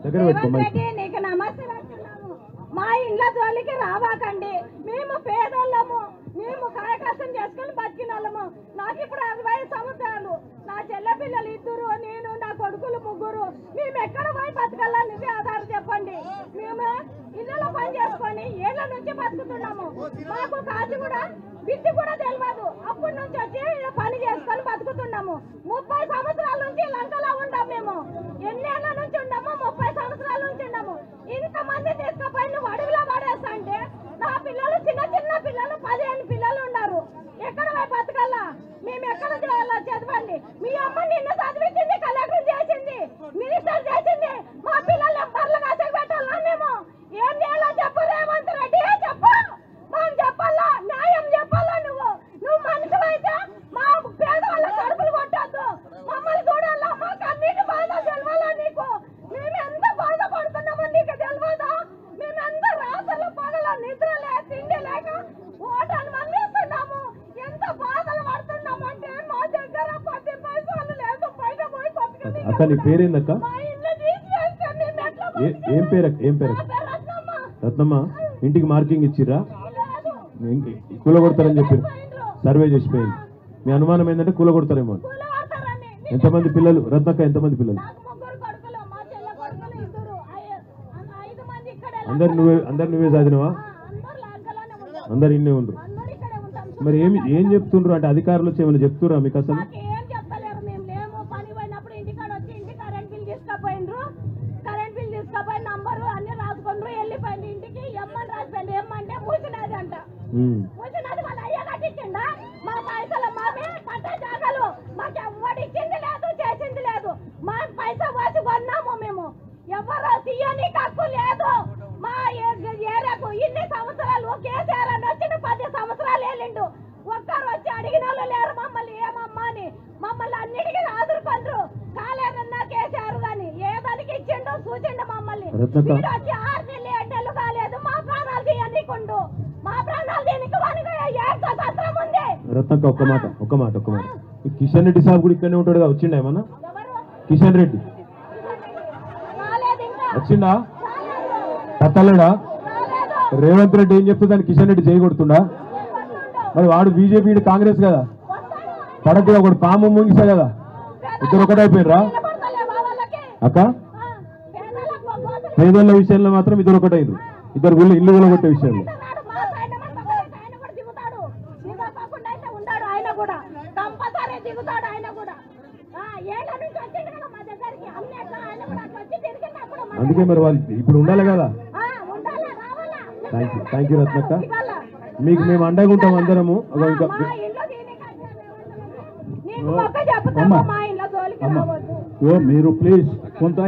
నీకు నమస్తే అంటున్నాము. మా ఇంట్లో జోలికి రావాకండి. మేము పేదోళ్ళము, మేము కాయకష్టం చేసుకుని బతికిన వాళ్ళము. నాకు ఇప్పుడు 60 సంవత్సరాలు, నా చెల్లె పిల్లలు 2, నేను నా కొడుకులు 3. మేము ఎక్కడ పోయి బతకాలా? నువ్వే ఆధారం చెప్పండి. మేము ఇళ్ళలో పని చేసుకొని ఏళ్ళ నుంచి బతుకుతున్నాము. మాకు కాదు కూడా విద్య కూడా తెలియదు. అప్పటి నుంచి వచ్చి పని చేసుకొని బతుకుతున్నాము. 30 సంవత్సరాల నుంచి లంకలో ఉండాము. మేము ఎన్నేళ్ల నుంచి ఉన్నాము? 30 సంవత్సరాల నుంచి ఉన్నాము. ఇంతమంది తీసుకుపోయి నువ్వు అడవిలో పడేస్తా అంటే నా పిల్లలు చిన్న చిన్న పిల్లలు 15 పిల్లలు ఉన్నారు. ఎక్కడ పోయి బతకాలా? మేము ఎక్కడ చదవండి? మీ అమ్మ నిన్ను చదివించింది, కలెక్టర్ చేసింది, మినిస్టర్ చేసింది. మా పిల్లలు బర్లు కాసకి పెట్టాలా? మేము ఏం చేయాలో చెప్పు రేవంత్ రెడ్డి, చెప్పు. మాకు చెప్పాలా? న్యాయం చెప్పాలా? నువ్వు మనిషి అయితే మా పేదవాళ్ళ కడుపులు కొట్టద్దు. మమ్మల్ని చూడాలా? మాకు అన్నిటి బాధ తెలవాలా నీకు? మేము ఎంత బాధపడుతున్నామో నీకు తెలియదా? మేము ఎంత రాత్రులు పగల నిద్రలే తిండి లేక ఓటాన్ని మళ్ళీస్తున్నాము. ఎంత బాధలు పడుతున్నాము అంటే మా దగ్గర 10 పైసలు లేదు. బయట పోయి అక్క నీ పేరేందక్క? మా ఇల్లు తీసివేస్తే మేము ఎట్లా ఏం పేరు? రత్నమ్మ. ఇంటికి మార్కింగ్ ఇచ్చిర్రా? కూలగొడతారని చెప్పారు. సర్వే చేసిపోయింది. మీ అనుమానం ఏంటంటే కూలగొడతారేమో. ఎంతమంది పిల్లలు రత్నక్క? ఎంతమంది పిల్లలు? అందరు నువ్వే చదివినవా? అందరు ఇన్నే ఉండరు. మరి ఏం చెప్తుండ్రు అంటే అధికారులు వచ్చి ఏమైనా చెప్తురా మీకు? అసలు కరెంట్ బిల్ తీసుకపోయి నంబరు అన్ని రాసుకుండ్రు, వెళ్ళిపోయింది ఇంటికి. ఎమ్మని రాసిపోయింది. ఏమంటే మూసినది అంట. మూసినది వాళ్ళ అయ్య కట్టించిండా? మా పైసలు మామే కట్టే జాగాలు మాకు ఎవరు ఇచ్చింది లేదు, చేసింది లేదు. మా పైసా వాసి కొన్నాము మేము. ఎవరు తీయని హక్కు లేదు. మా ఏరియాకు ఇన్ని సంవత్సరాలు కేసీఆర్ అని వచ్చిన 10 సంవత్సరాలు వెళ్ళిండు. ఒక్కరు వచ్చి అడిగిన వాళ్ళు లేరు మమ్మల్ని ఏమమ్మా అని. మమ్మల్ని అన్నిటికీ ఆదురుకుండ్రు. కాలేదన్నా కేసీఆర్ గాని ఏదానికి ఇచ్చిండు, చూసిండు మమ్మల్ని. వచ్చి 6 నెలలు 7 నెలలు కాలేదు. మా ప్రాణాలు తీయనికుండు. మా ప్రాణాలు దీనికి సత్రం ఉంది. రత్నక్క ఒక్క మాట కిషన్ రెడ్డి సాబ్ కూడా ఇక్కడనే ఉంటాడు. వచ్చిండా ఏమన్నా? కిషన్ రెడ్డి వచ్చిండా? కత్తలేడా? రేవంత్ రెడ్డి ఏం చెప్తుందని కిషన్ రెడ్డి చేయగొడుతుండా? మరి వాడు బీజేపీ, కాంగ్రెస్ కదా. కరెక్ట్గా ఒకటి పాము ముంగిసా కదా. ఇద్దరు ఒకటైపోయినరా అక్క? పేదల విషయంలో మాత్రం ఇద్దరు ఒకటైరు. ఇద్దరు ఇల్లు కొట్టే విషయంలో అందుకే మరి వాళ్ళు ఇప్పుడు ఉండాలి కదా. థ్యాంక్ యూ రత్నక్క. మీకు మేము అండగా ఉంటాం అందరము. మీరు ప్లీజ్ కొంత